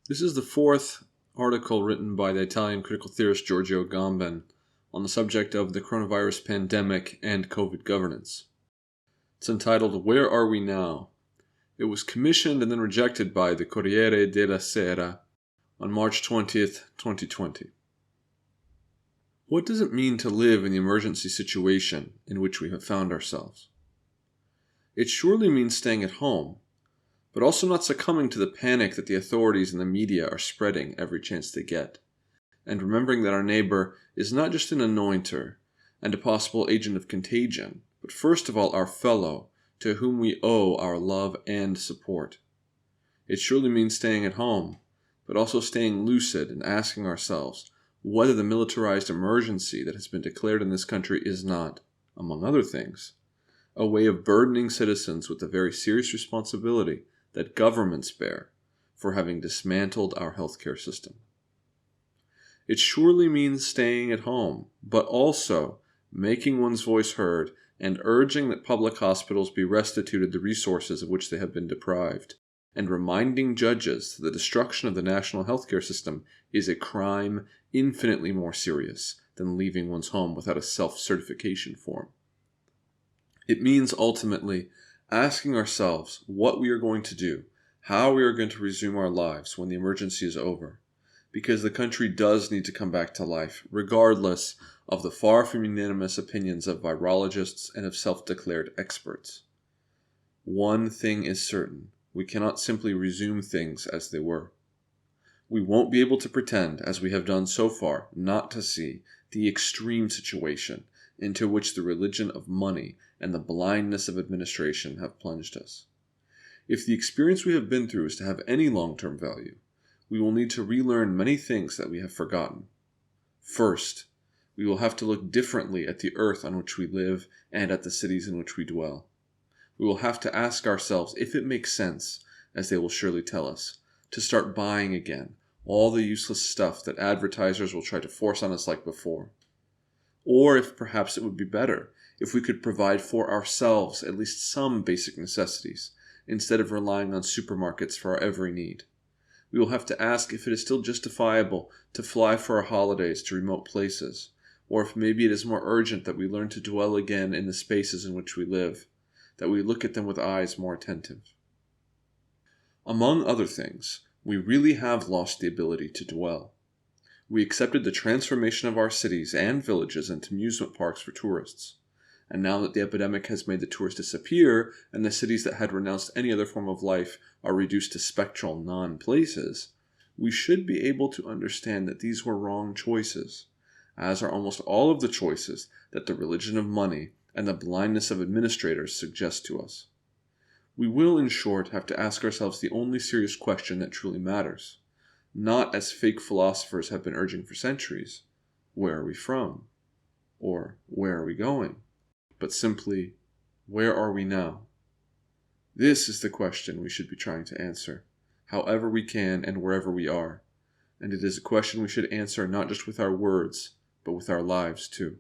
This is the fourth article written by the Italian critical theorist Giorgio Agamben on the subject of the coronavirus pandemic and COVID governance. It's entitled, Where Are We Now? It was commissioned and then rejected by the Corriere della Sera on March 20th, 2020. What does it mean to live in the emergency situation in which we have found ourselves? It surely means staying at home, but also not succumbing to the panic that the authorities and the media are spreading every chance they get, and remembering that our neighbor is not just an anointer and a possible agent of contagion, but first of all our fellow, to whom we owe our love and support. It surely means staying at home, but also staying lucid and asking ourselves whether the militarized emergency that has been declared in this country is not, among other things, a way of burdening citizens with the very serious responsibility that governments bear for having dismantled our healthcare system. It surely means staying at home, but also making one's voice heard and urging that public hospitals be restituted the resources of which they have been deprived, and reminding judges that the destruction of the national healthcare system is a crime infinitely more serious than leaving one's home without a self-certification form. It means ultimately asking ourselves what we are going to do, how we are going to resume our lives when the emergency is over, because the country does need to come back to life, regardless of the far from unanimous opinions of virologists and of self-declared experts. One thing is certain: we cannot simply resume things as they were. We won't be able to pretend, as we have done so far, not to see the extreme situation into which the religion of money and the blindness of administration have plunged us. If the experience we have been through is to have any long-term value, we will need to relearn many things that we have forgotten. First, we will have to look differently at the earth on which we live and at the cities in which we dwell. We will have to ask ourselves if it makes sense, as they will surely tell us, to start buying again all the useless stuff that advertisers will try to force on us like before. Or if perhaps it would be better if we could provide for ourselves at least some basic necessities, instead of relying on supermarkets for our every need. We will have to ask if it is still justifiable to fly for our holidays to remote places, or if maybe it is more urgent that we learn to dwell again in the spaces in which we live, that we look at them with eyes more attentive. Among other things, we really have lost the ability to dwell. We accepted the transformation of our cities and villages into amusement parks for tourists. And now that the epidemic has made the tourists disappear, and the cities that had renounced any other form of life are reduced to spectral non-places, we should be able to understand that these were wrong choices, as are almost all of the choices that the religion of money and the blindness of administrators suggest to us. We will, in short, have to ask ourselves the only serious question that truly matters, not as fake philosophers have been urging for centuries, where are we from? Or where are we going? But simply, where are we now? This is the question we should be trying to answer, however we can and wherever we are, and it is a question we should answer not just with our words, but with our lives too.